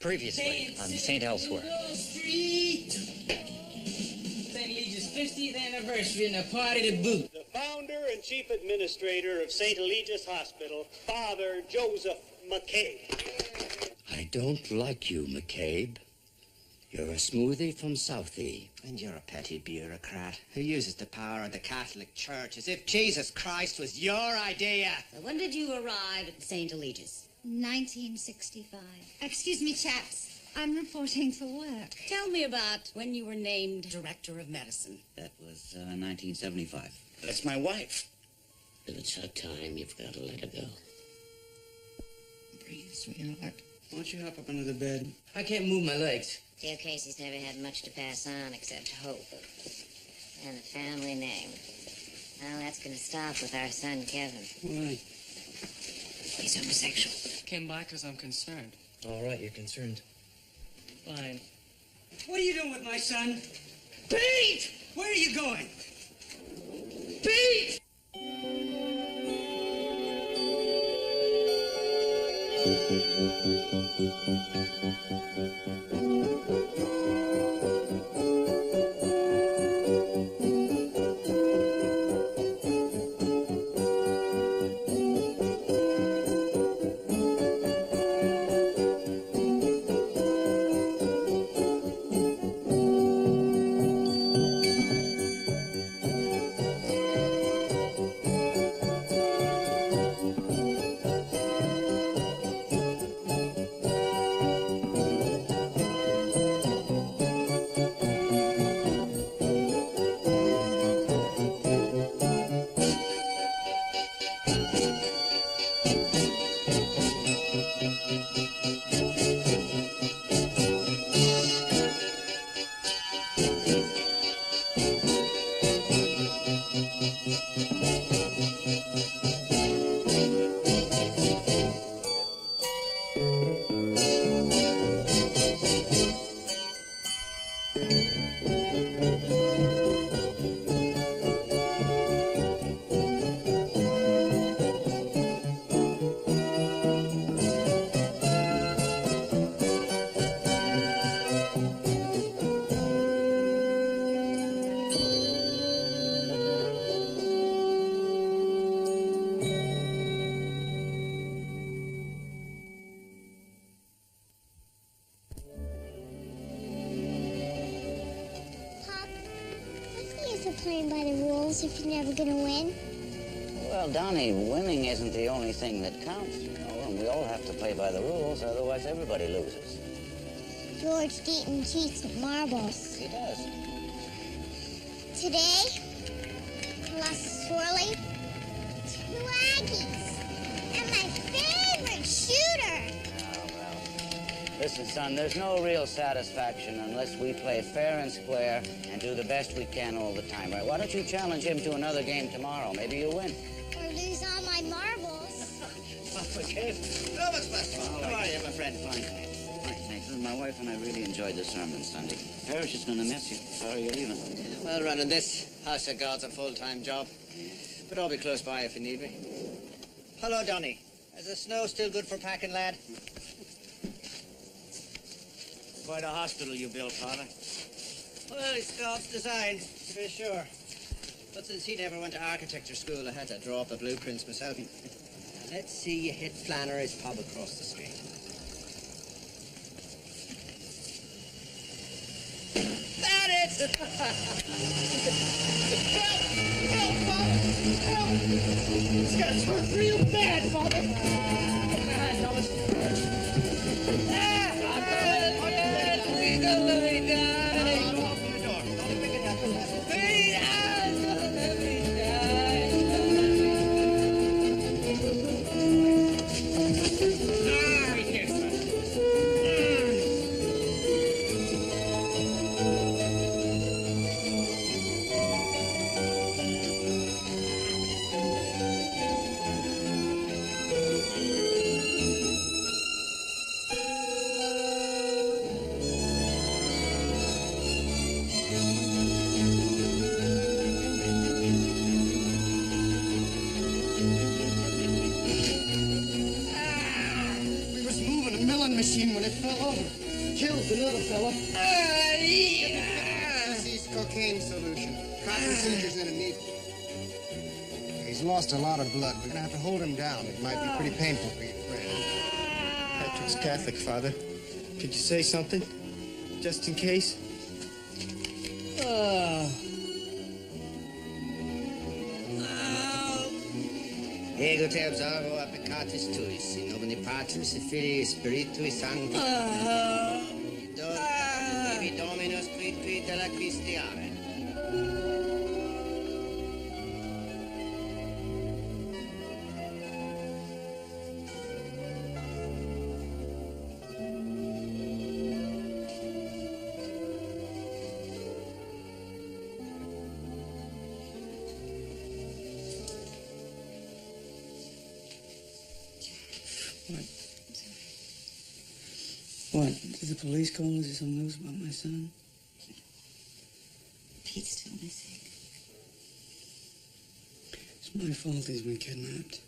Previously on St. Elsewhere. St. Eligius' 50th anniversary and a party to boot. The founder and chief administrator of St. Eligius Hospital, Father Joseph McCabe. I don't like you, McCabe. You're a smoothie from Southie. And you're a petty bureaucrat who uses the power of the Catholic Church as if Jesus Christ was your idea. So when did you arrive at St. Eligius? 1965. Excuse me, chaps. I'm reporting for work. Tell me about when you were named Director of Medicine. That was 1975. That's my wife. If it's her time, you've got to let her go. Breathe, sweetheart. Why don't you hop up under the bed? I can't move my legs. Joe Casey's never had much to pass on except hope. And a family name. Well, that's going to stop with our son, Kevin. Why? He's homosexual. Came by because I'm concerned. All right, you're concerned. Fine. What are you doing with my son? Pete! Where are you going? Pete! Playing by the rules if you're never gonna win. Well, Donnie, winning isn't the only thing that counts, you know, and we all have to play by the rules, otherwise everybody loses. George Deaton cheats at marbles. He does. Today, plus swirly, 2 Aggies, and my favorite shooter. Oh, well. Listen, son, there's no real satisfaction unless we play fair and square and do the best we can all the time, right? Why don't you challenge him to another game tomorrow? Maybe you'll win. Or lose all my marbles. Okay. Oh, what's best? How are you, my friend? Fine, thanks. Fine, thanks. Listen, my wife and I really enjoyed the sermon Sunday. Parish is going to miss you. Sorry you're leaving. Well, running this House of God's a full-time job. But I'll be close by if you need me. Hello, Donny. Is the snow still good for packing, lad? Quite a hospital you built, Father. Well, it's God's design, to be sure. But since he never went to architecture school, I had to draw up the blueprints myself. Let's see you hit Flannery's pub across the street. That it! Help, Father! Help! It's gonna hurt real bad, Father! Thomas. and it fell over. Killed another fella. Disease cocaine solution. Cotton seizures in a needle. He's lost a lot of blood. We're gonna have to hold him down. It might be pretty painful for your friend. Patrick's Catholic, Father. Could you say something? Just in case? Ego te observo applicatis tuis, in nomine Patris et Filii Spiritui Sancti. Ibi Dominus quid de la Christi, amen. What? Did the police call? Is there some news about my son? Pete's still missing. It's my fault he's been kidnapped.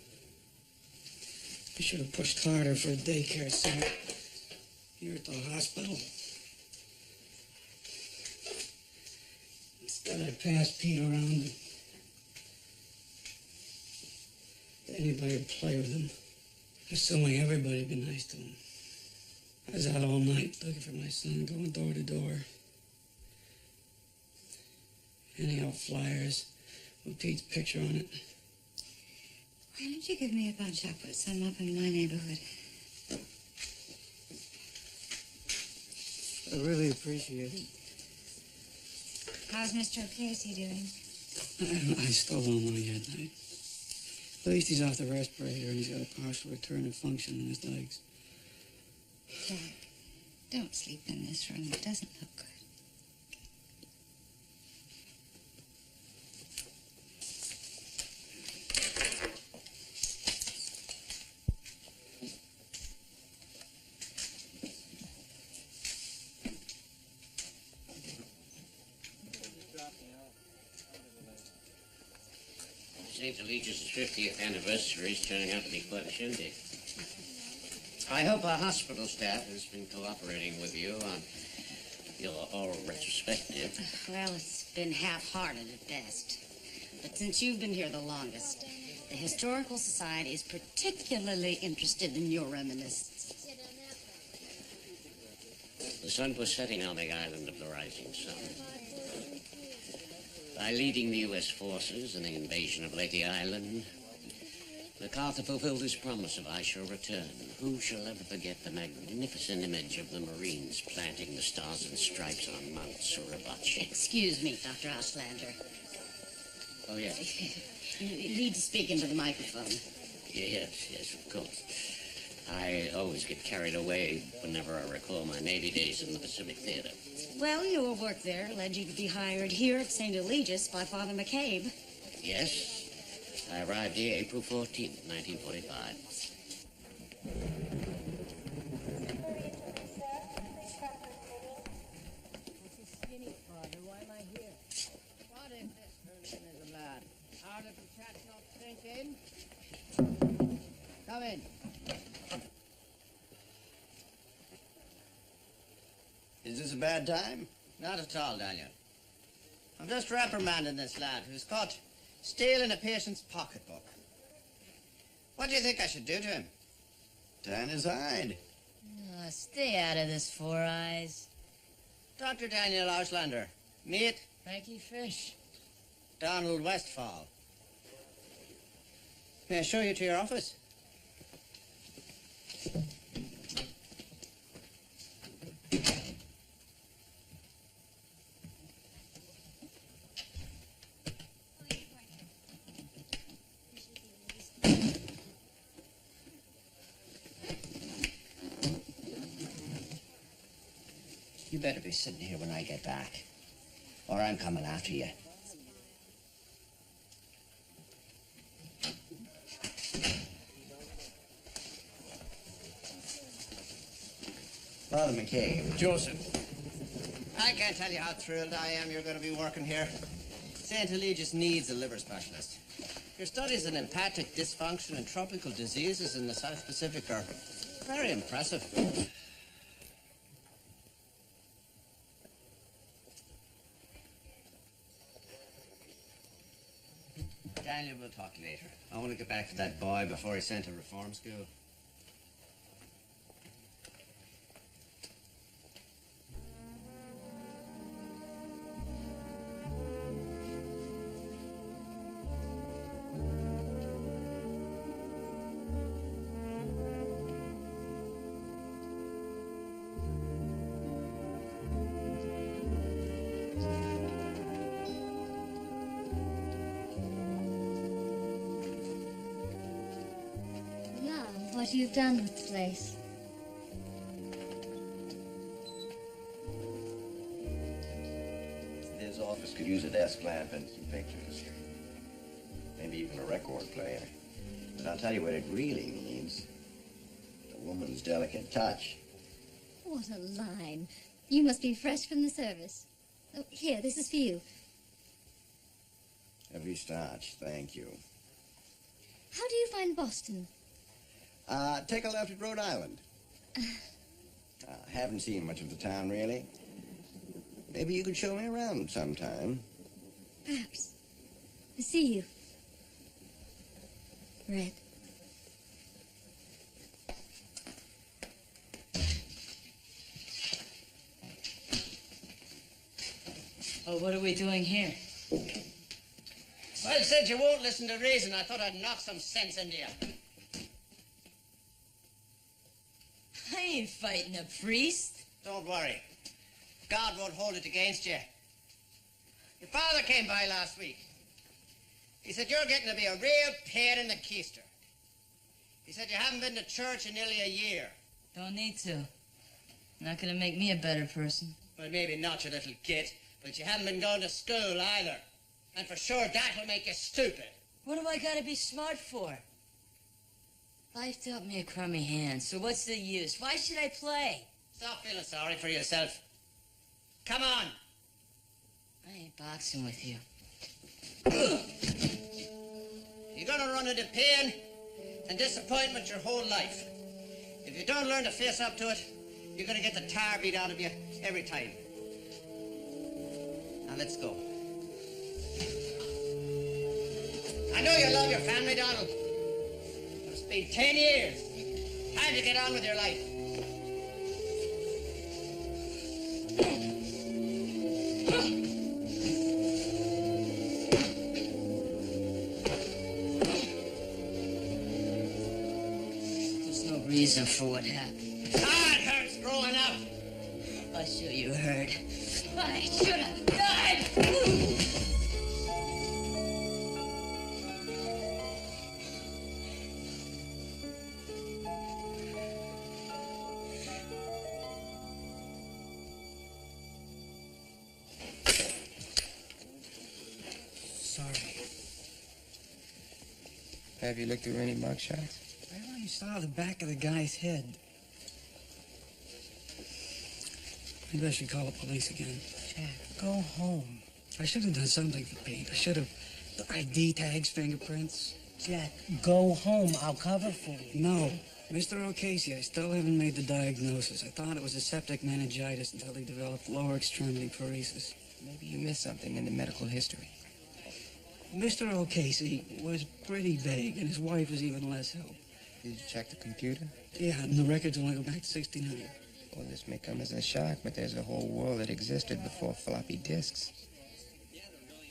I should have pushed harder for a daycare center here at the hospital. Instead, I passed Pete around to anybody who'd play with him, assuming everybody'd be nice to him. I was out all night looking for my son, going door to door, handing out flyers with Pete's picture on it. Why don't you give me a bunch? I'll put some up in my neighborhood. I really appreciate it. How's Mr. O'Casey doing? I still don't know yet. At least he's off the respirator and he's got a partial return of function in his legs. Dad, don't sleep in this room. It doesn't look good. St. Eligius' 50th anniversary is turning out to be quite a shindig. I hope our hospital staff has been cooperating with you on your oral retrospective. Well, it's been half-hearted at best. But since you've been here the longest, the Historical Society is particularly interested in your reminiscence. The sun was setting on the island of the rising sun. By leading the U.S. forces in the invasion of Lady Island, MacArthur fulfilled his promise of I shall return. Who shall ever forget the magnificent image of the Marines planting the stars and stripes on Mount Suribachi? Excuse me, Dr. Auslander. Oh, yes. You need to speak into the microphone. Yes, of course. I always get carried away whenever I recall my Navy days in the Pacific Theater. Well, your work there led you to be hired here at St. Eligius by Father McCabe. Yes. I arrived here April 14th, 1945. What is this hooliganism, lad? Our little chat's not thinking. Come in. Is this a bad time? Not at all, Daniel. I'm just reprimanding this lad who's caught stealing a patient's pocketbook. What do you think I should do to him? Tan his hide. Stay out of this, Four Eyes. Dr. Daniel Auslander. Meet Frankie Fish. Donald Westfall. May I show you to your office? You better be sitting here when I get back, or I'm coming after you. Father McCabe. Joseph. I can't tell you how thrilled I am you're going to be working here. St. Eligius needs a liver specialist. Your studies in hepatic dysfunction and tropical diseases in the South Pacific are very impressive. Daniel, we'll talk later. I want to get back to that boy before he's sent to reform school. What you've done with the place. This office could use a desk lamp and some pictures. Maybe even a record player. But I'll tell you what it really needs. A woman's delicate touch. What a line. You must be fresh from the service. Oh, here, this is for you. Every starch, thank you. How do you find Boston? Take a left at Rhode Island. Haven't seen much of the town, really. Maybe you could show me around sometime. Perhaps. I see you. Red. Oh, what are we doing here? Well, since you won't listen to reason, I thought I'd knock some sense into you. I ain't fighting a priest. Don't worry. God won't hold it against you. Your father came by last week. He said you're getting to be a real pain in the keister. He said you haven't been to church in nearly a year. Don't need to. Not gonna make me a better person. Well, maybe not, you little git, but you haven't been going to school either. And for sure that'll make you stupid. What do I gotta be smart for? Life dealt me a crummy hand, so what's the use? Why should I play? Stop feeling sorry for yourself. Come on. I ain't boxing with you. You're gonna run into pain and disappointment your whole life. If you don't learn to face up to it, you're gonna get the tar beat out of you every time. Now let's go. I know you love your family, Donald. But it's been 10 years. Time to get on with your life. There's no reason for what happened. Ah, it hurts growing up. I'll show you hurt. I should have died! Have you looked through any mugshots? I only saw the back of the guy's head. Maybe I should call the police again. Jack, go home. I should have done something for Pete. I should have... The ID tags, fingerprints. Jack, go home. I'll cover for you. No. Mr. O'Casey, I still haven't made the diagnosis. I thought it was a septic meningitis until he developed lower extremity paresis. Maybe you missed something in the medical history. Mr. O'Casey was pretty vague, and his wife was even less help. Did you check the computer? Yeah, and the records only go back to 69. Well, this may come as a shock, but there's a whole world that existed before floppy disks.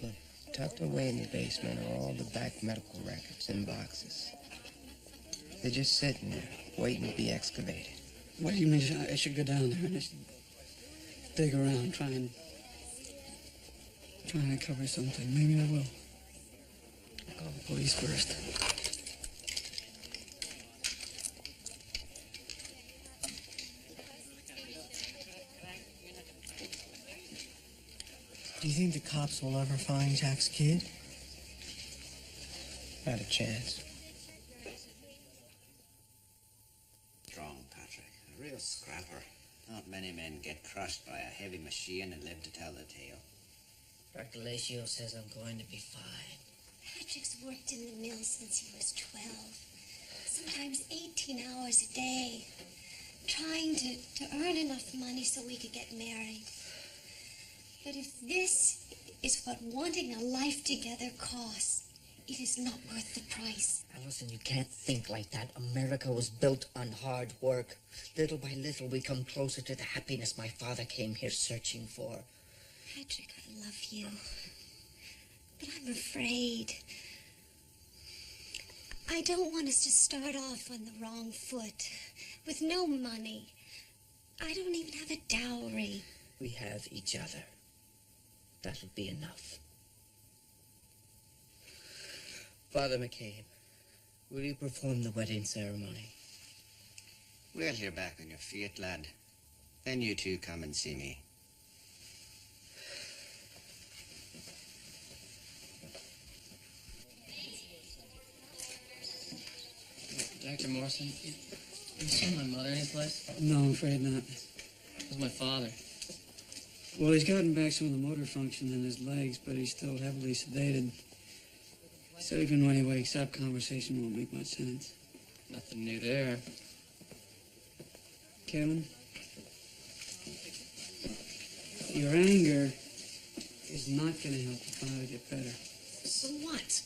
Look, tucked away in the basement are all the back medical records in boxes. They're just sitting there, waiting to be excavated. What do you mean I should go down there and just dig around, trying to uncover something? Maybe I will. I'll call the police first. Do you think the cops will ever find Jack's kid? Not a chance. Strong, Patrick. A real scrapper. Not many men get crushed by a heavy machine and live to tell the tale. Dr. Lacio says I'm going to be fine. Patrick's worked in the mill since he was 12. Sometimes 18 hours a day. Trying to earn enough money so we could get married. But if this is what wanting a life together costs, It is not worth the price. Allison, you can't think like that. America was built on hard work. Little by little, we come closer to the happiness my father came here searching for. Patrick, I love you. But I'm afraid. I don't want us to start off on the wrong foot, with no money. I don't even have a dowry. We have each other. That'll be enough. Father McCabe, will you perform the wedding ceremony? We'll hear back on your feet, lad. Then you two come and see me. Dr. Morrison, you saw my mother any place? No, I'm afraid not. Where's my father? Well, he's gotten back some of the motor function in his legs, but he's still heavily sedated. So even when he wakes up, conversation won't make much sense. Nothing new there. Kevin, your anger is not going to help the father get better. So what?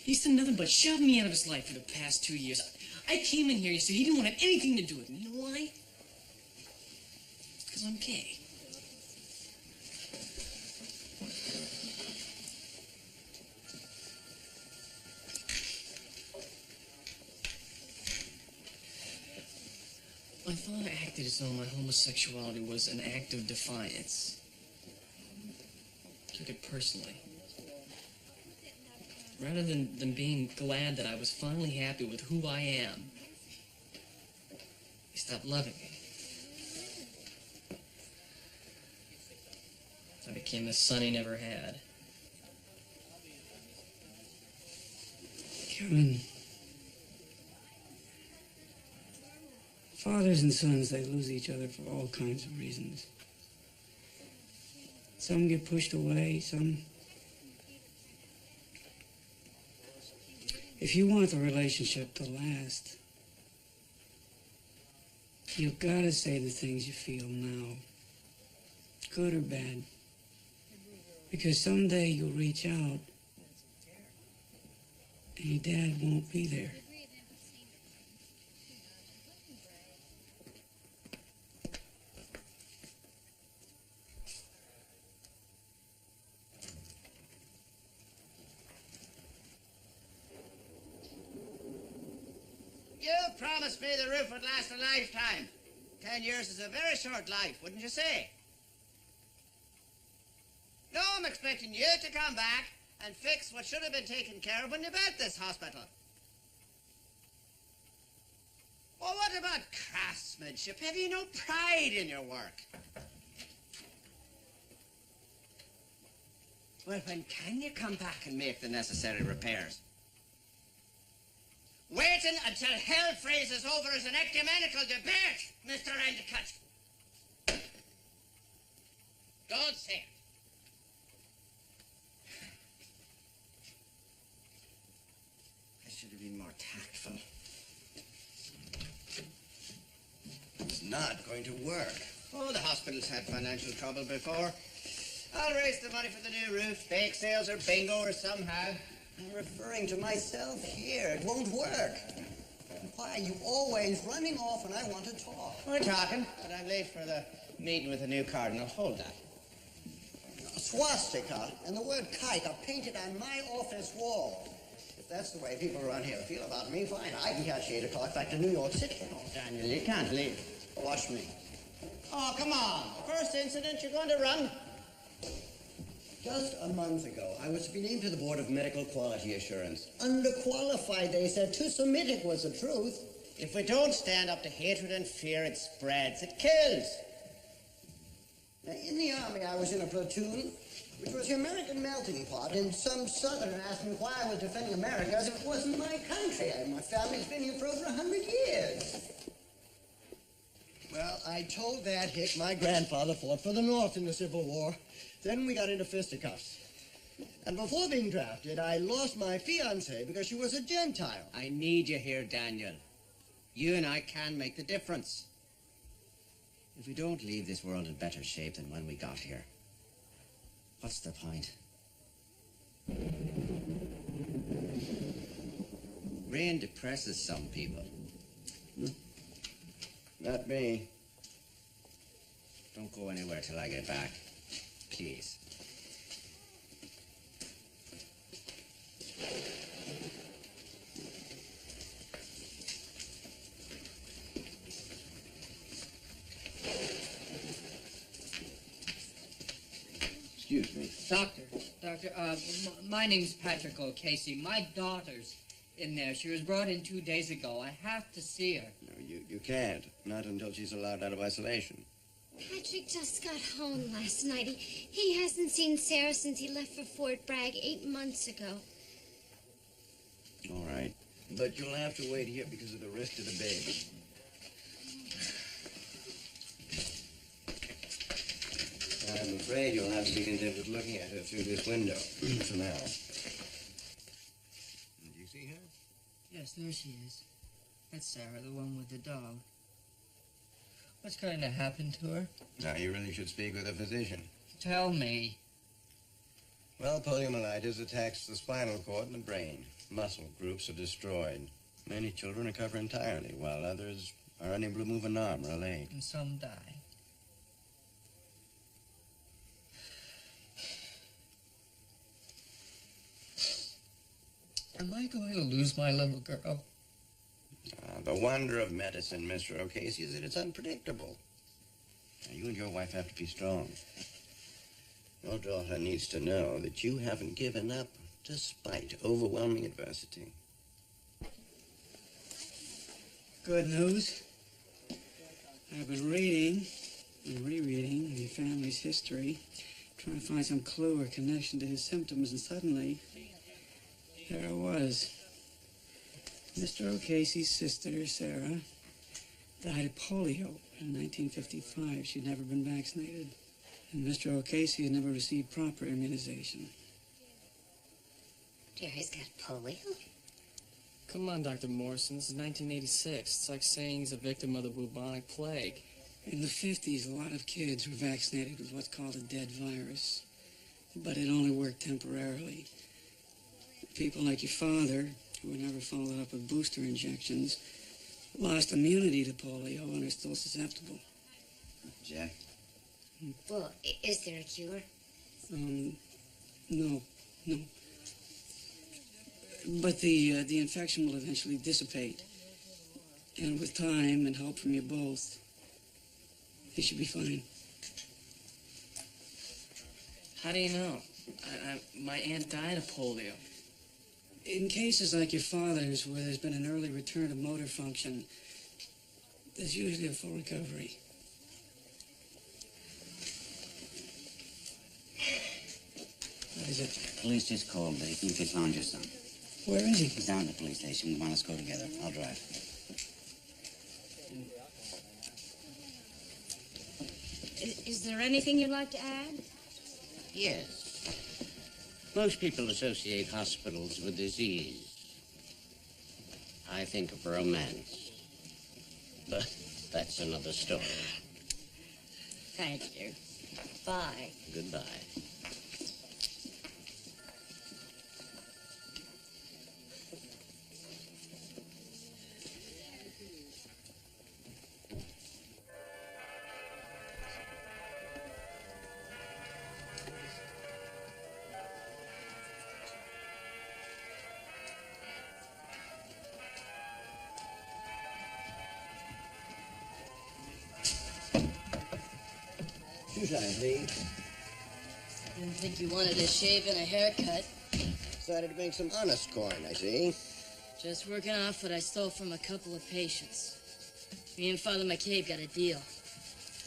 He's done nothing but shove me out of his life for the past 2 years. I came in here, you see, he didn't want to have anything to do with me. You know why? Because I'm gay. My father acted as though my homosexuality was an act of defiance. Took it personally. Rather than being glad that I was finally happy with who I am, he stopped loving me. I became the son he never had. Kevin, fathers and sons, they lose each other for all kinds of reasons. Some get pushed away, some... If you want the relationship to last, you've got to say the things you feel now, good or bad. Because someday you'll reach out, and your dad won't be there. You promised me the roof would last a lifetime. 10 years is a very short life, wouldn't you say? No, I'm expecting you to come back and fix what should have been taken care of when you built this hospital. Well, what about craftsmanship? Have you no pride in your work? Well, when can you come back and make the necessary repairs? Waiting until hell freezes over is an ecumenical debate, Mr. Endicott. Don't say it. I should have been more tactful. It's not going to work. Oh, the hospital's had financial trouble before. I'll raise the money for the new roof, bake sales or bingo or somehow. I'm referring to myself here. It won't work. Why are you always running off when I want to talk? We're talking, but I'm late for the meeting with the new cardinal. Hold that. A swastika and the word kite are painted on my office wall. If that's the way people around here feel about me, fine. I can catch 8 o'clock back to New York City. Oh, Daniel, you can't leave. Watch me. Oh, come on. First incident, you're going to run. Just a month ago, I was to be named to the Board of Medical Quality Assurance. Underqualified, they said. Too Semitic was the truth. If we don't stand up to hatred and fear, it spreads. It kills. Now, in the Army, I was in a platoon, which was the American melting pot, and some Southerner asked me why I was defending America as if it wasn't my country. My family's been here for over 100 years. Well, I told that hick my grandfather fought for the North in the Civil War. Then we got into fisticuffs. And before being drafted, I lost my fiancée because she was a Gentile. I need you here, Daniel. You and I can make the difference. If we don't leave this world in better shape than when we got here, what's the point? Rain depresses some people. Not me. Don't go anywhere till I get back. Please. Excuse me. Doctor, my name's Patrick O'Casey. My daughter's in there. She was brought in 2 days ago. I have to see her. No, you can't. Not until she's allowed out of isolation. Patrick just got home last night. He hasn't seen Sarah since he left for Fort Bragg 8 months ago. All right. But you'll have to wait here because of the risk to the baby. I'm afraid you'll have to be content with looking at her through this window for now. Do you see her? Yes, there she is. That's Sarah, the one with the dog. What's going to happen to her? Now, you really should speak with a physician. Tell me. Well, poliomyelitis attacks the spinal cord and the brain. Muscle groups are destroyed. Many children recover entirely, while others are unable to move an arm or a leg. And some die. Am I going to lose my little girl? The wonder of medicine, Mr. O'Casey, is that it's unpredictable. Now, you and your wife have to be strong. Your daughter needs to know that you haven't given up despite overwhelming adversity. Good news. I've been reading and rereading your family's history, trying to find some clue or connection to his symptoms, and suddenly, there it was. Mr. O'Casey's sister, Sarah, died of polio in 1955. She'd never been vaccinated. And Mr. O'Casey had never received proper immunization. Jerry's got polio? Come on, Dr. Morrison. This is 1986. It's like saying he's a victim of the bubonic plague. In the 50s, a lot of kids were vaccinated with what's called a dead virus. But it only worked temporarily. People like your father, who were never followed up with booster injections, lost immunity to polio and are still susceptible. Jack? Well, is there a cure? No. But the infection will eventually dissipate. And with time and help from you both, he should be fine. How do you know? My aunt died of polio. In cases like your father's, where there's been an early return to motor function, there's usually a full recovery. What is it? Police just called. They think they found your son. Where is he? He's down at the police station. Come on, let's go together. I'll drive. Is there anything you'd like to add? Yes. Most people associate hospitals with disease. I think of romance. But that's another story. Thank you. Bye. Goodbye. Please. Didn't think you wanted a shave and a haircut. Decided to make some honest coin, I see. Just working off what I stole from a couple of patients. Me and Father McCabe got a deal.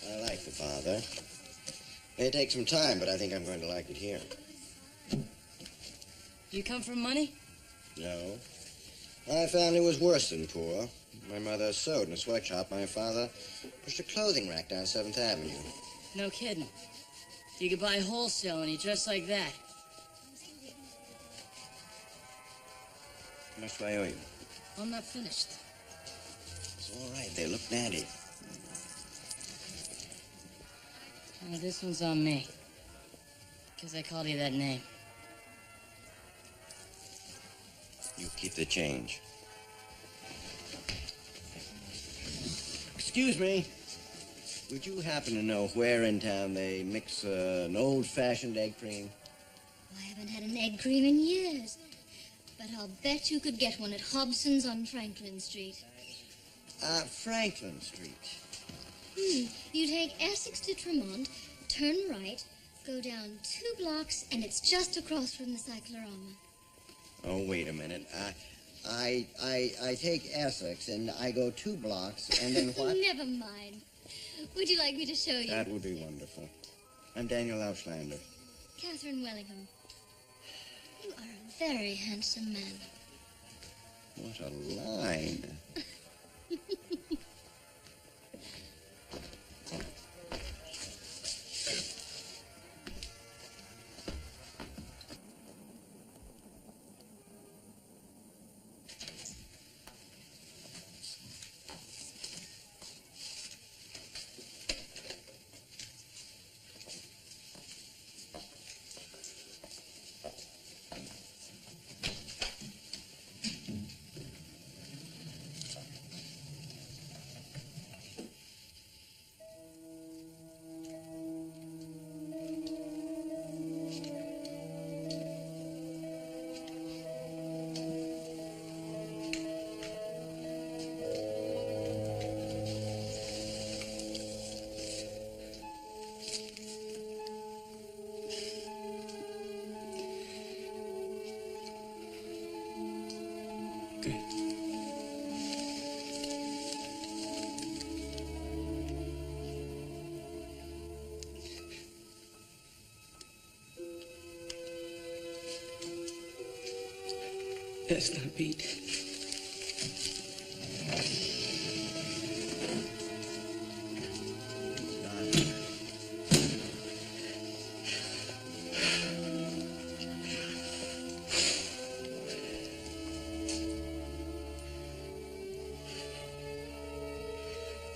I like the father. May take some time, but I think I'm going to like it here. You come from money? No. My family was worse than poor. My mother sewed in a sweatshop. My father pushed a clothing rack down 7th Avenue. No kidding. You could buy wholesale and you dress like that. How much do I owe you? I'm not finished. It's all right. They look natty. This one's on me. Because I called you that name. You keep the change. Excuse me. Would you happen to know where in town they mix an old-fashioned egg cream? I haven't had an egg cream in years. But I'll bet you could get one at Hobson's on Franklin Street. Franklin Street. You take Essex to Tremont, turn right, go down 2 blocks, and it's just across from the cyclorama. Oh, wait a minute. I take Essex, and I go 2 blocks, and then what? Never mind. Would you like me to show you? That would be wonderful. I'm Daniel Auslander. Catherine Wellingham. You are a very handsome man. What a line. That's not beat.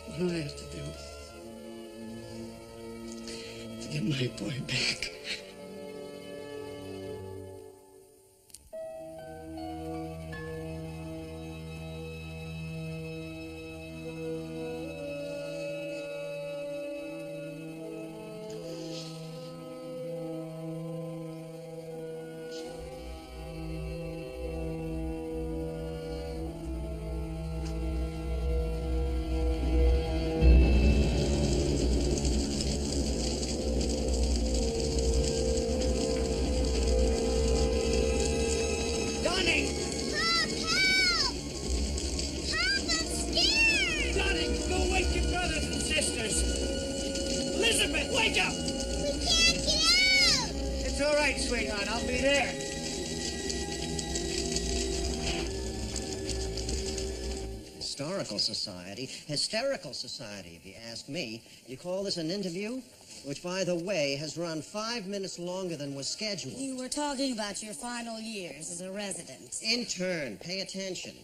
What do I have to do to get my boy back? Sweetheart, I'll be there. Historical society, hysterical society, if you ask me. You call this an interview? Which, by the way, has run 5 minutes longer than was scheduled. You were talking about your final years as a resident. Intern, pay attention.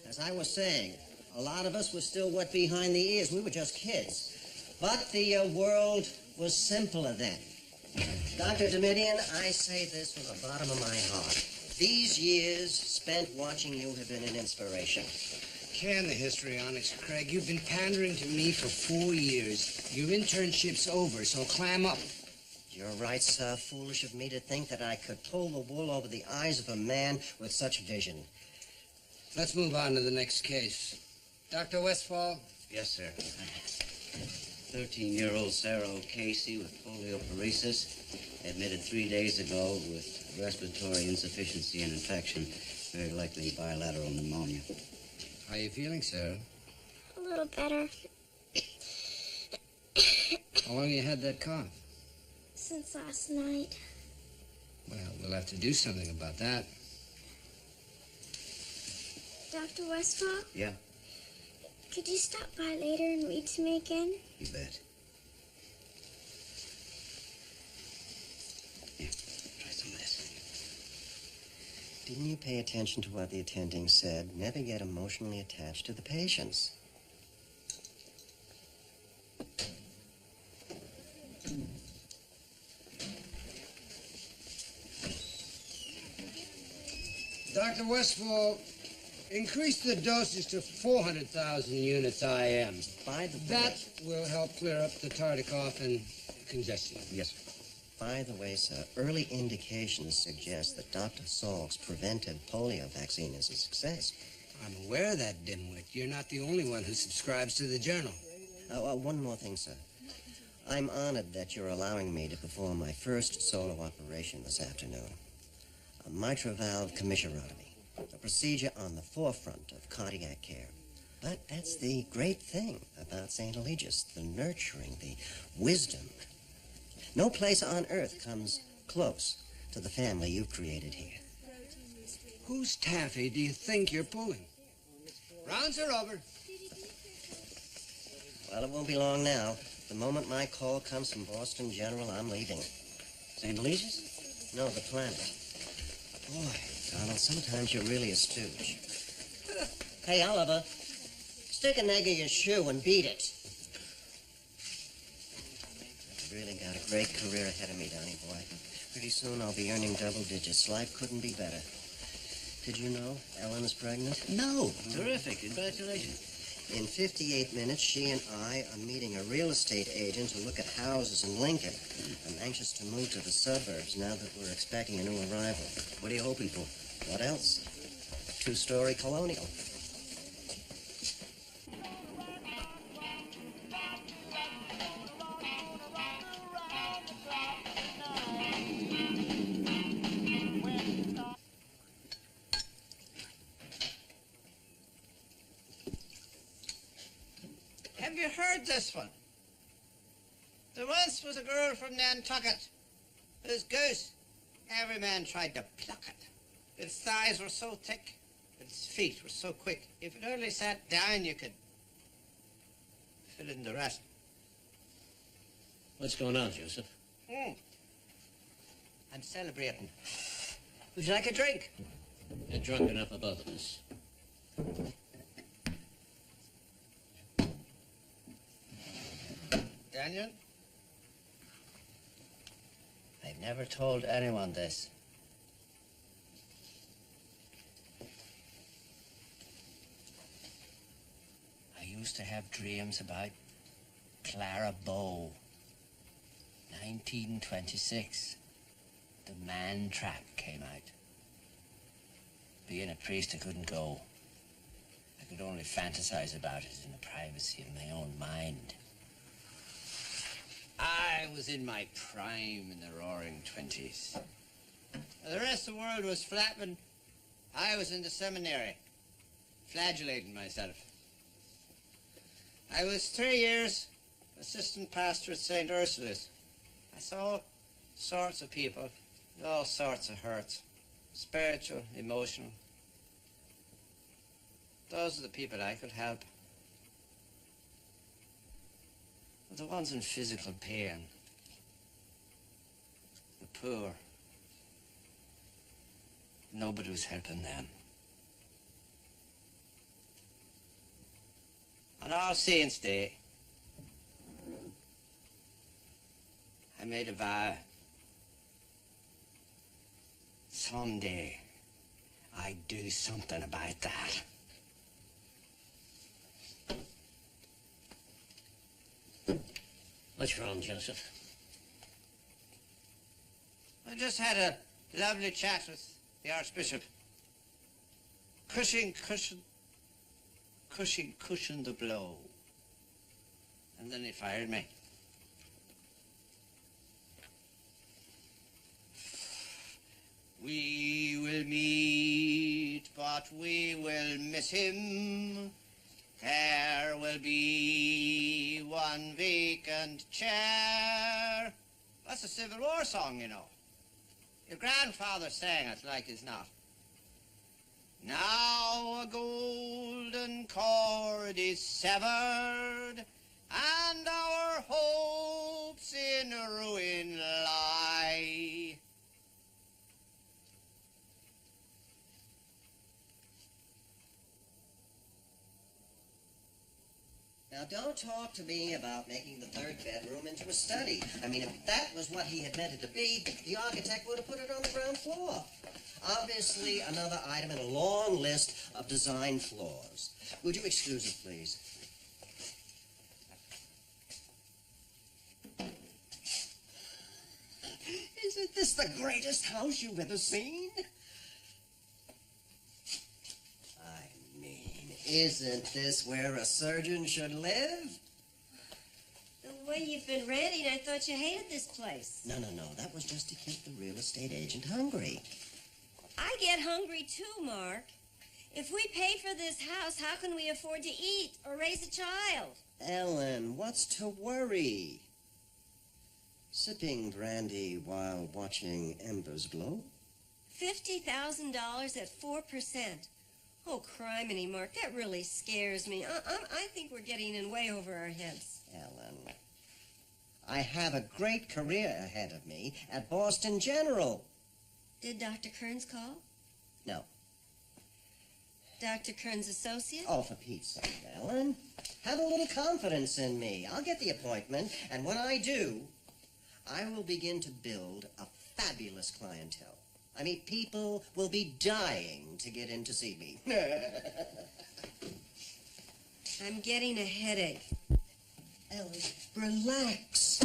As I was saying, a lot of us were still wet behind the ears. We were just kids. But the world was simpler then. Dr. Domitian, I say this from the bottom of my heart. These years spent watching you have been an inspiration. Can the histrionics, Craig. You've been pandering to me for 4 years. Your internship's over, so clam up. You're right, sir. Foolish of me to think that I could pull the wool over the eyes of a man with such vision. Let's move on to the next case. Dr. Westfall? Yes, sir. 13-year-old Sarah O'Casey with polioparesis, admitted 3 days ago with respiratory insufficiency and infection, very likely bilateral pneumonia. How are you feeling, Sarah? A little better. How long you had that cough? Since last night. Well, we'll have to do something about that. Dr. Westphal? Yeah? Could you stop by later and read to me again? You bet. Here, try some of this. Didn't you pay attention to what the attending said? Never get emotionally attached to the patients. Dr. Westfall, Increase the dosage to 400,000 units IM. By the way... That will help clear up the Tartikoff and congestion. Yes, sir. By the way, sir, early indications suggest that Dr. Salk's preventive polio vaccine is a success. I'm aware of that, dimwit. You're not the only one who subscribes to the journal. One more thing, sir. I'm honored that you're allowing me to perform my first solo operation this afternoon. A mitral valve commissurotomy, a procedure on the forefront of cardiac care. But that's the great thing about St. Eligius, the nurturing, the wisdom. No place on earth comes close to the family you've created here. Whose taffy do you think you're pulling? Rounds are over. Well, it won't be long now. The moment my call comes from Boston General, I'm leaving. St. Eligius? No, the planet. Boy, Donald, sometimes you're really a stooge. Hey, Oliver, stick an egg in your shoe and beat it. I've really got a great career ahead of me, Donny boy. Pretty soon I'll be earning double digits. Life couldn't be better. Did you know Ellen's pregnant? No. Terrific. Congratulations. In 58 minutes, she and I are meeting a real estate agent to look at houses in Lincoln. I'm anxious to move to the suburbs now that we're expecting a new arrival. What are you hoping for? What else? A two-story colonial. Have you heard this one? There once was a girl from Nantucket whose goose every man tried to pluck it. Its thighs were so thick, its feet were so quick. If it only sat down, you could fill in the rest. What's going on, Joseph? I'm celebrating. Would you like a drink? You're drunk enough for both of us. Daniel? I've never told anyone this. I used to have dreams about Clara Bow. 1926. The Man Trap came out. Being a priest, I couldn't go. I could only fantasize about it in the privacy of my own mind. I was in my prime in the roaring 20s. The rest of the world was flapping. I was in the seminary, flagellating myself. I was 3 years assistant pastor at St. Ursula's. I saw all sorts of people, with all sorts of hurts, spiritual, emotional. Those are the people I could help. But the ones in physical pain, the poor, nobody was helping them. On All Saints' Day, I made a vow. Someday, I'd do something about that. What's wrong, Joseph? I just had a lovely chat with the Archbishop. Cushion the blow. And then he fired me. We will meet, but we will miss him. There will be one vacant chair. That's a Civil War song, you know. Your grandfather sang it like as not. Now a golden cord is severed, and our hopes in ruin lie. Now, don't talk to me about making the third bedroom into a study. I mean, if that was what he had meant it to be, the architect would have put it on the ground floor. Obviously, another item in a long list of design flaws. Would you excuse it, please? Isn't this the greatest house you've ever seen? I mean, isn't this where a surgeon should live? The way you've been ranting, I thought you hated this place. No. That was just to keep the real estate agent hungry. I get hungry too, Mark. If we pay for this house, how can we afford to eat or raise a child? Ellen, what's to worry? Sipping brandy while watching embers glow? $50,000 at 4%. Oh, criminy, Mark, that really scares me. I think we're getting in way over our heads. Ellen, I have a great career ahead of me at Boston General. Did Dr. Kearns call? No. Dr. Kearns' associate? Oh, for Pete's sake, Ellen. Have a little confidence in me. I'll get the appointment, and when I do, I will begin to build a fabulous clientele. I mean, people will be dying to get in to see me. I'm getting a headache. Ellen, relax.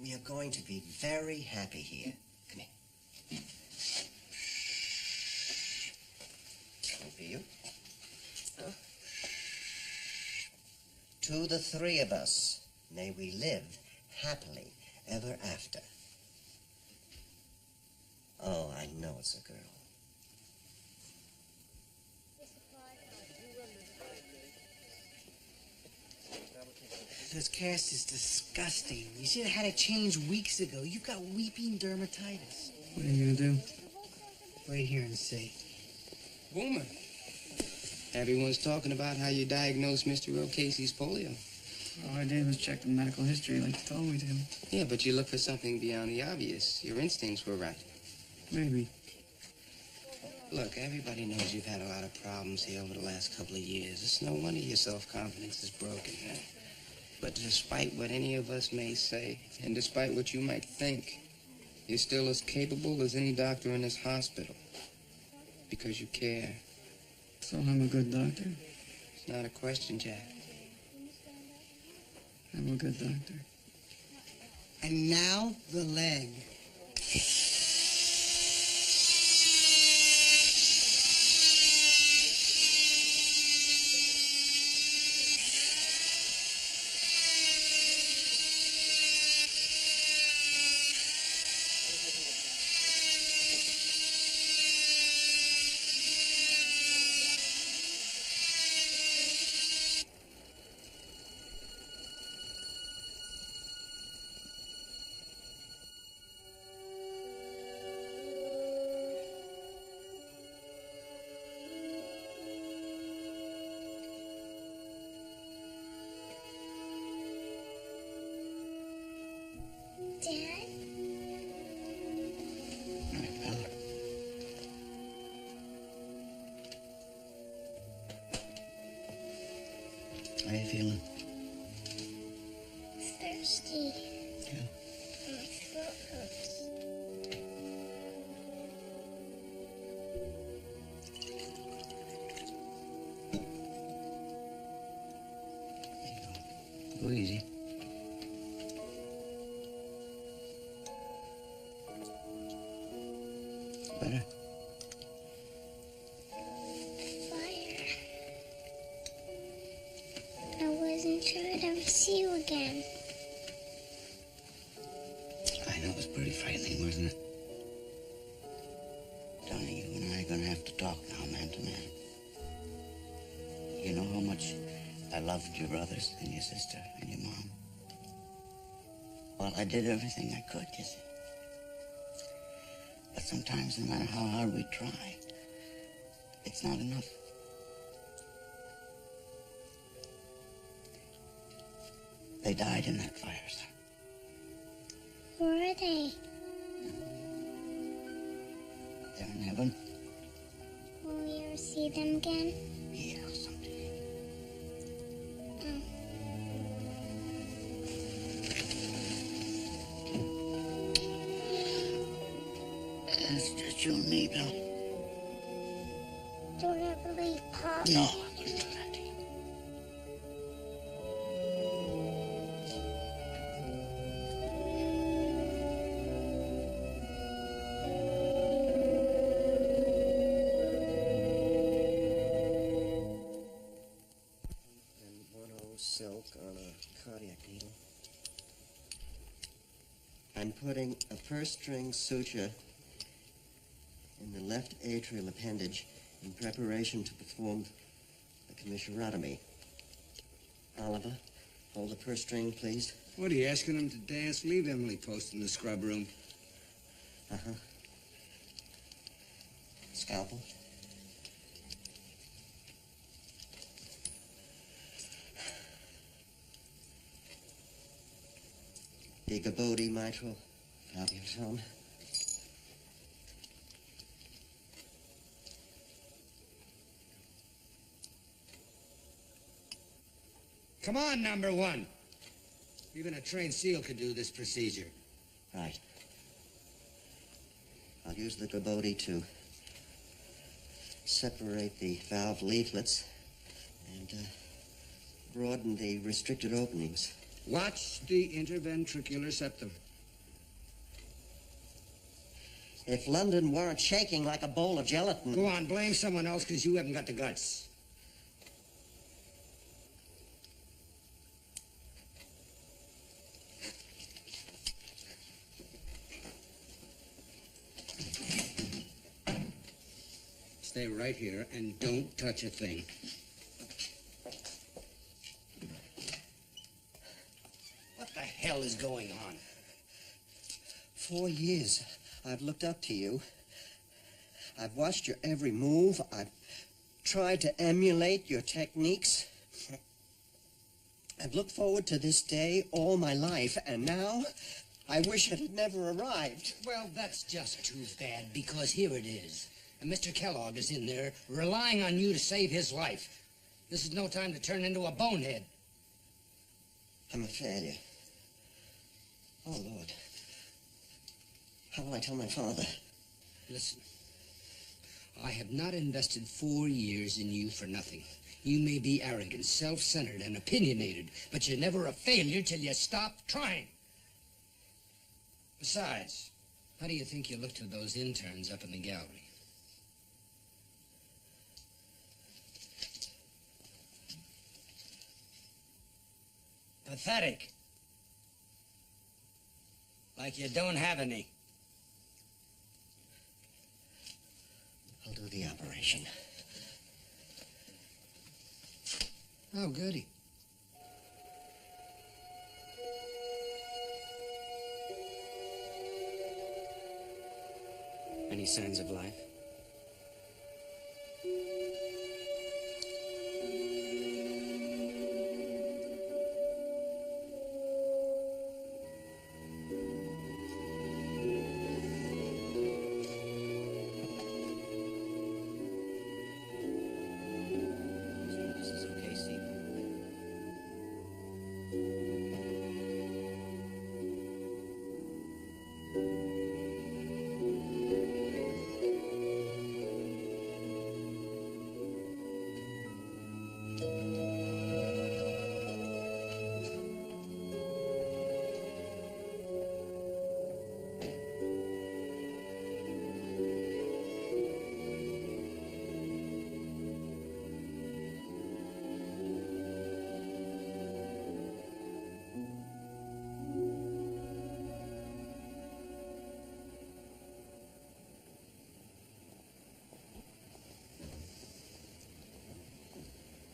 We are going to be very happy here. Come here. One for you. To the three of us, may we live happily ever after. Oh, I know it's a girl. This cast is disgusting. You should have had it changed weeks ago. You've got weeping dermatitis. What are you gonna do? Wait here and see. Boomer. Everyone's talking about how you diagnosed Mr. O'Casey's polio. All I did was check the medical history like you told me to. Yeah, but you looked for something beyond the obvious. Your instincts were right. Maybe. Look, everybody knows you've had a lot of problems here over the last couple of years. It's no wonder your self-confidence is broken, man. But despite what any of us may say, and despite what you might think, you're still as capable as any doctor in this hospital. Because you care. So I'm a good doctor? It's not a question, Jack. I'm a good doctor. And now, the leg. Dad? How you feeling? Thirsty. Yeah. My throat hurts. Go easy. Better? Fire. I wasn't sure I'd ever see you again. I know it was pretty frightening, wasn't it? Tony, you and I are gonna have to talk now, man to man. You know how much I loved your brothers and your sister and your mom. Well, I did everything I could, you see. But sometimes, no matter how hard we try, it's not enough. They died in that fire, sir. Where are they? They're in heaven. Will we ever see them again? Yeah, someday. Oh. It's just what you'll need now. Don't ever leave, Pop. No, I wouldn't do that to you. And 1/0 silk on a cardiac needle. I'm putting a purse-string suture in the left atrial appendage in preparation to perform the commissurotomy. Oliver, hold the purse string, please. What, are you asking him to dance? Leave Emily posted in the scrub room. Uh-huh. Scalpel. Gigabody mitral valvulotome. Come on, number one. Even a trained SEAL could do this procedure. Right. I'll use the Gabody to separate the valve leaflets and broaden the restricted openings. Watch the interventricular septum. If London weren't shaking like a bowl of gelatin... Go on, blame someone else because you haven't got the guts. Stay right here and don't touch a thing. What the hell is going on? 4 years I've looked up to you. I've watched your every move. I've tried to emulate your techniques. I've looked forward to this day all my life, and now I wish it had never arrived. Well, that's just too bad, because here it is. And Mr. Kellogg is in there relying on you to save his life. This is no time to turn into a bonehead. I'm a failure. Oh, Lord. How will I tell my father? Listen, I have not invested 4 years in you for nothing. You may be arrogant, self-centered, and opinionated, but you're never a failure till you stop trying. Besides, how do you think you look to those interns up in the gallery? Pathetic. Like you don't have any. I'll do the operation. Oh, goody. Any signs of life? This is okay, Steve.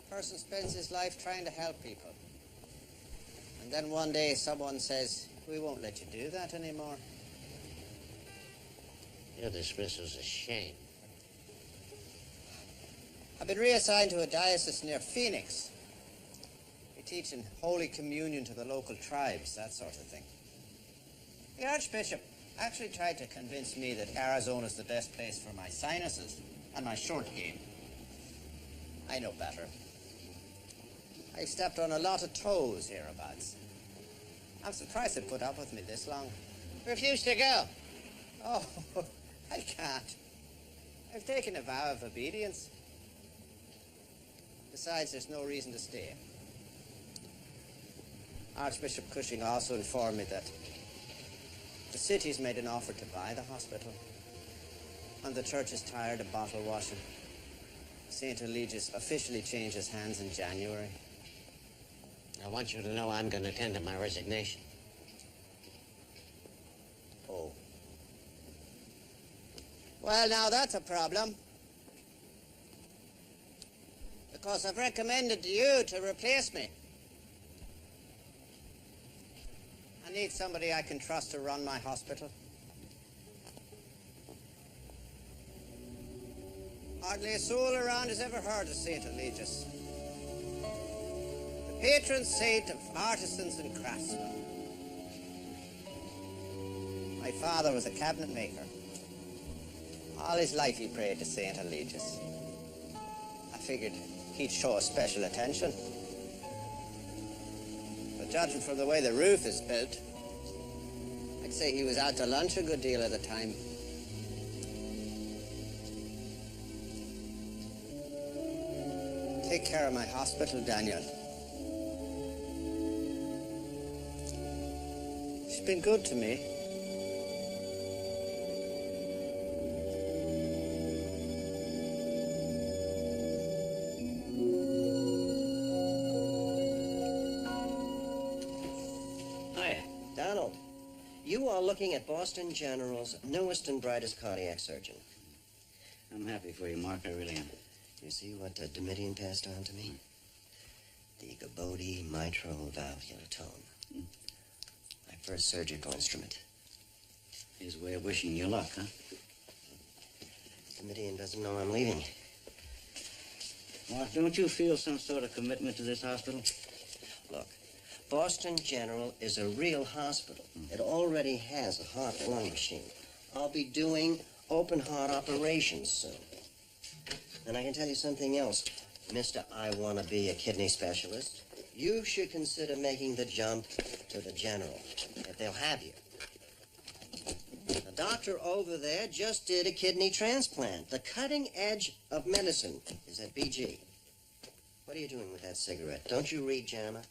Person spends his life trying to help people. And then one day someone says, we won't let you do that anymore. Your dismissal's a shame. I've been reassigned to a diocese near Phoenix. We teach in Holy Communion to the local tribes, that sort of thing. The Archbishop actually tried to convince me that Arizona's the best place for my sinuses and my short game. I know better. I've stepped on a lot of toes hereabouts. I'm surprised they put up with me this long. Refuse to go. Oh, I can't. I've taken a vow of obedience. Besides, there's no reason to stay. Archbishop Cushing also informed me that the city's made an offer to buy the hospital, and the church is tired of bottle washing. St. Eligius officially changes hands in January. I want you to know I'm going to tender my resignation. Oh. Well, now that's a problem. Because I've recommended you to replace me. I need somebody I can trust to run my hospital. Hardly a soul around has ever heard of St. Eligius, the patron saint of artisans and craftsmen. My father was a cabinet maker. All his life he prayed to St. Eligius. I figured he'd show us special attention. But judging from the way the roof is built, I'd say he was out to lunch a good deal of the time. Take care of my hospital, Daniel. She's been good to me. Hi, Donald. You are looking at Boston General's newest and brightest cardiac surgeon. I'm happy for you, Mark. I really am. You see what Domitian passed on to me? The Gabodi mitral valvular tone. My first surgical instrument. His way of wishing you luck, huh? Domitian doesn't know I'm leaving. Mark, don't you feel some sort of commitment to this hospital? Look, Boston General is a real hospital. It already has a heart-lung machine. I'll be doing open-heart operations soon. And I can tell you something else, Mr. I want to be a kidney specialist. You should consider making the jump to the general, if they'll have you. The doctor over there just did a kidney transplant. The cutting edge of medicine is at BG. What are you doing with that cigarette? Don't you read JAMA?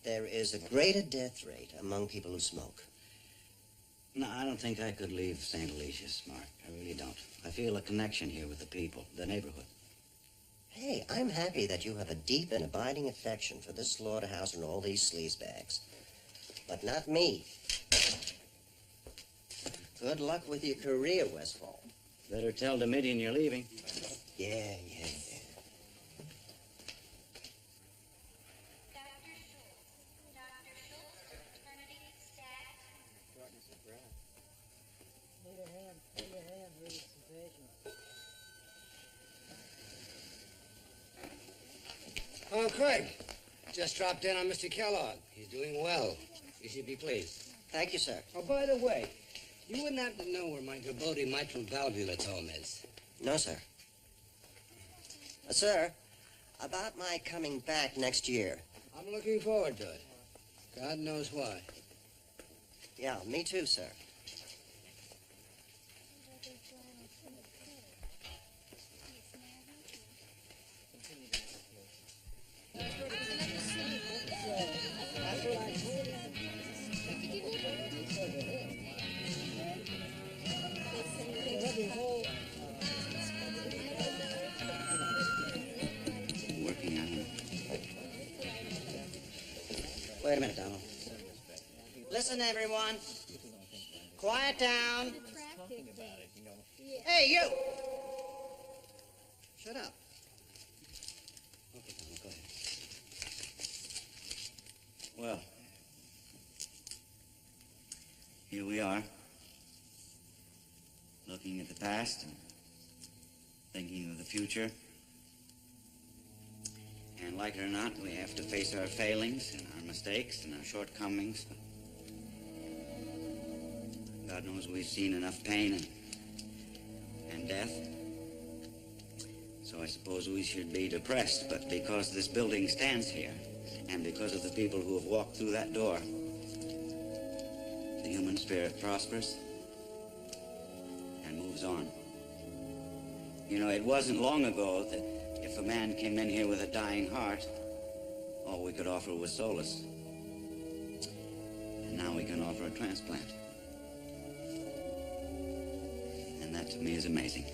There is a greater death rate among people who smoke. No, I don't think I could leave St. Eligius, Mark. I really don't. I feel a connection here with the people, the neighborhood. Hey, I'm happy that you have a deep and abiding affection for this slaughterhouse and all these sleazebags. But not me. Good luck with your career, Westfall. Better tell Domitian you're leaving. Yeah. Oh, Craig. Just dropped in on Mr. Kellogg. He's doing well. You should be pleased. Thank you, sir. Oh, by the way, you wouldn't happen to know where my Gabodi mitral valvular tome is? No, sir. Sir, about my coming back next year. I'm looking forward to it. God knows why. Yeah, me too, sir. Working on it. Wait a minute, Donald. Listen, everyone. Quiet down. Hey, you! Shut up. Okay, Donald, go ahead. Well, here we are, looking at the past and thinking of the future. And like it or not, we have to face our failings and our mistakes and our shortcomings. God knows we've seen enough pain and death. So I suppose we should be depressed, but because this building stands here, and because of the people who have walked through that door, the human spirit prospers and moves moves on. You know, it wasn't long ago that if a man came in here with a dying heart, all we could offer was solace. And now we can offer a transplant. And that to me is amazing.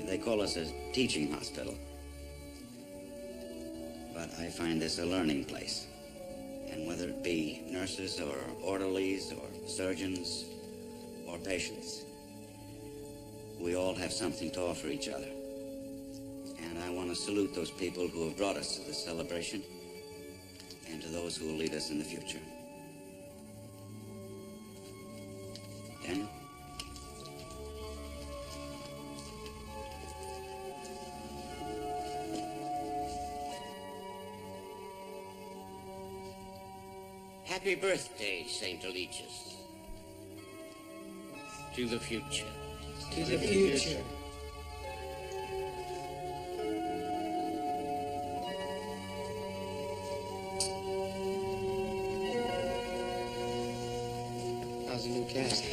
They call us a teaching hospital. But I find this a learning place. And whether it be nurses or orderlies or surgeons or patients, we all have something to offer each other. And I want to salute those people who have brought us to this celebration and to those who will lead us in the future. Daniel? Happy birthday, St. Eligius. To the future. To the future. How's the new cast?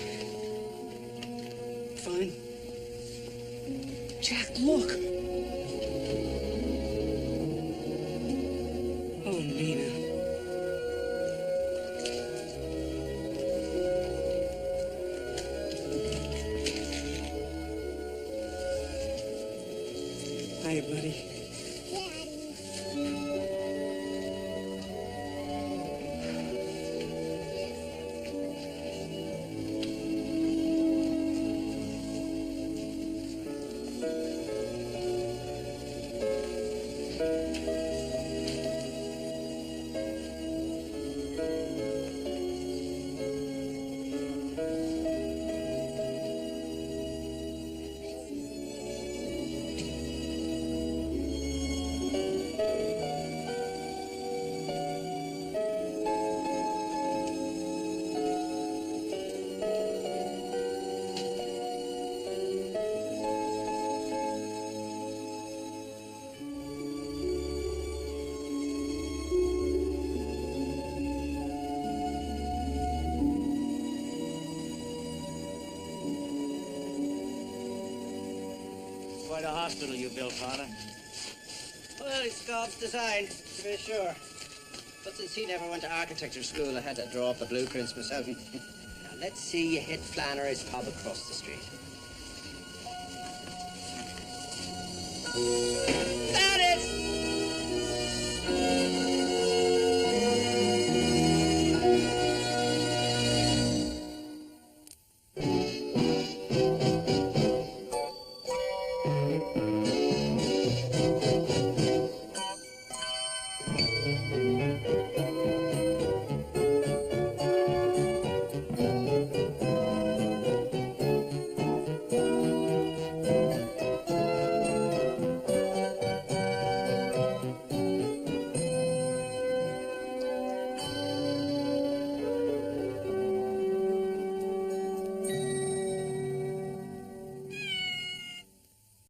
Fine. Jack, look! Oh, Nina. Hi, buddy. Quite a hospital you built, Father. Well, it's God's design, to be sure. But since he never went to architecture school, I had to draw up the blueprints myself. Now, let's see you hit Flannery's pub across the street.